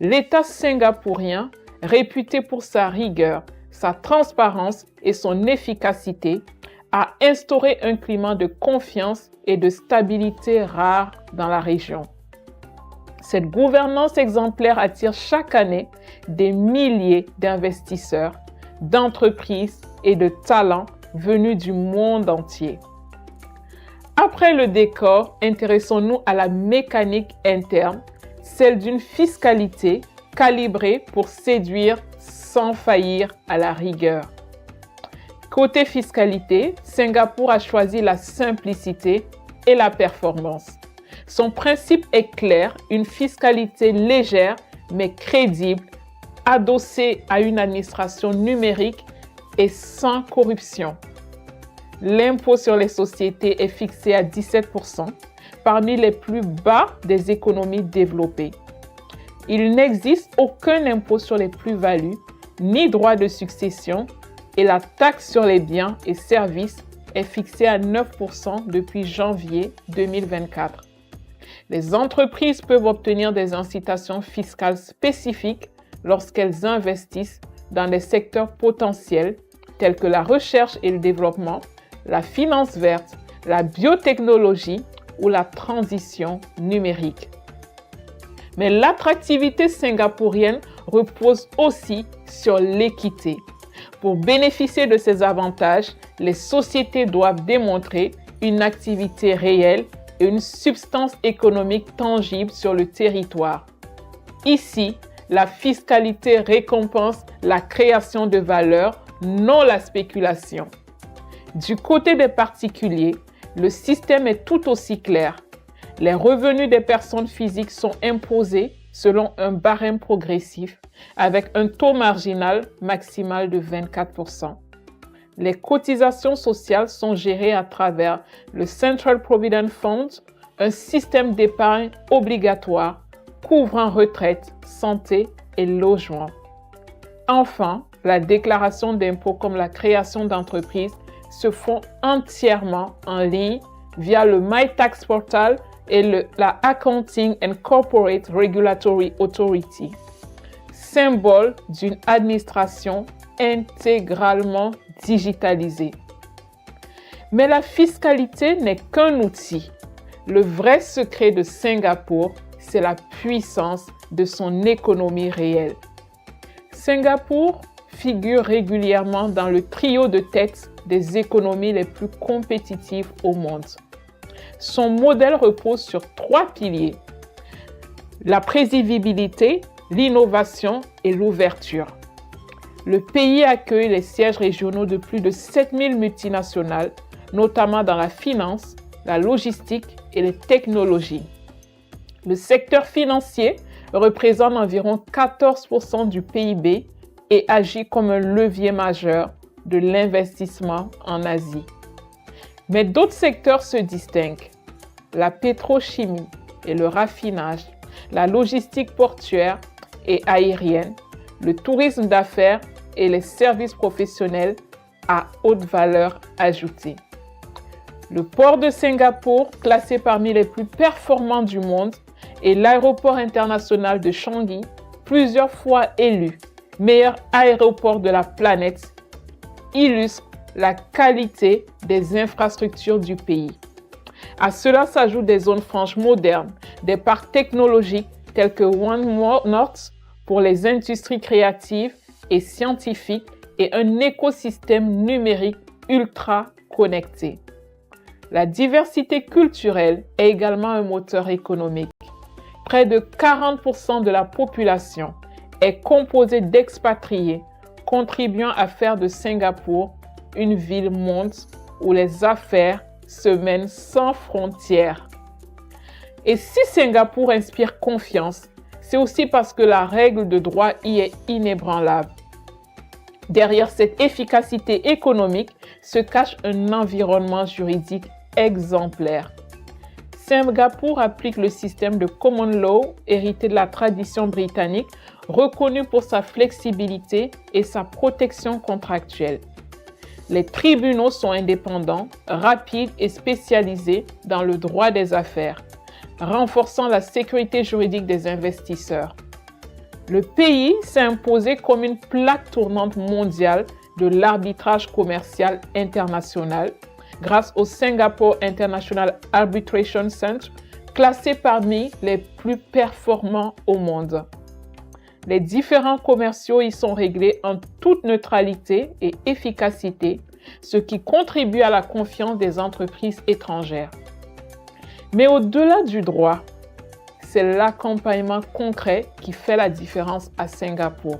l'État singapourien, réputé pour sa rigueur, sa transparence et son efficacité, a instauré un climat de confiance et de stabilité rare dans la région. Cette gouvernance exemplaire attire chaque année des milliers d'investisseurs, d'entreprises et de talents venus du monde entier. Après le décor, intéressons-nous à la mécanique interne, celle d'une fiscalité calibrée pour séduire sans faillir à la rigueur. Côté fiscalité, Singapour a choisi la simplicité et la performance. Son principe est clair, une fiscalité légère mais crédible, adossée à une administration numérique et sans corruption. L'impôt sur les sociétés est fixé à 17%, parmi les plus bas des économies développées. Il n'existe aucun impôt sur les plus-values, ni droit de succession, et la taxe sur les biens et services est fixée à 9% depuis janvier 2024. Les entreprises peuvent obtenir des incitations fiscales spécifiques lorsqu'elles investissent dans des secteurs potentiels tels que la recherche et le développement, la finance verte, la biotechnologie ou la transition numérique. Mais l'attractivité singapourienne repose aussi sur l'équité. Pour bénéficier de ces avantages, les sociétés doivent démontrer une activité réelle et une substance économique tangible sur le territoire. Ici, la fiscalité récompense la création de valeur, non la spéculation. Du côté des particuliers, le système est tout aussi clair. Les revenus des personnes physiques sont imposés selon un barème progressif avec un taux marginal maximal de 24%. Les cotisations sociales sont gérées à travers le Central Provident Fund, un système d'épargne obligatoire couvrant retraite, santé et logement. Enfin, la déclaration d'impôts comme la création d'entreprises se font entièrement en ligne via le MyTax Portal et la Accounting and Corporate Regulatory Authority, symbole d'une administration intégralement digitalisée. Mais la fiscalité n'est qu'un outil. Le vrai secret de Singapour, c'est la puissance de son économie réelle. Singapour figure régulièrement dans le trio de tête des économies les plus compétitives au monde. Son modèle repose sur 3 piliers: la prévisibilité, l'innovation et l'ouverture. Le pays accueille les sièges régionaux de plus de 7000 multinationales, notamment dans la finance, la logistique et les technologies. Le secteur financier représente environ 14% du PIB et agit comme un levier majeur de l'investissement en Asie. Mais d'autres secteurs se distinguent: la pétrochimie et le raffinage, la logistique portuaire et aérienne, le tourisme d'affaires et les services professionnels à haute valeur ajoutée. Le port de Singapour, classé parmi les plus performants du monde, et l'aéroport international de Changi, plusieurs fois élu meilleur aéroport de la planète, illustrent la qualité des infrastructures du pays. À cela s'ajoutent des zones franches modernes, des parcs technologiques tels que One North pour les industries créatives et scientifiques et un écosystème numérique ultra connecté. La diversité culturelle est également un moteur économique. Près de 40% de la population est composée d'expatriés, contribuant à faire de Singapour une ville-monde où les affaires se mènent sans frontières. Et si Singapour inspire confiance, c'est aussi parce que la règle de droit y est inébranlable. Derrière cette efficacité économique se cache un environnement juridique exemplaire. Singapour applique le système de common law hérité de la tradition britannique, reconnu pour sa flexibilité et sa protection contractuelle. Les tribunaux sont indépendants, rapides et spécialisés dans le droit des affaires, renforçant la sécurité juridique des investisseurs. Le pays s'est imposé comme une plaque tournante mondiale de l'arbitrage commercial international grâce au Singapore International Arbitration Center, classé parmi les plus performants au monde. Les différends commerciaux y sont réglés en toute neutralité et efficacité, ce qui contribue à la confiance des entreprises étrangères. Mais au-delà du droit, c'est l'accompagnement concret qui fait la différence à Singapour.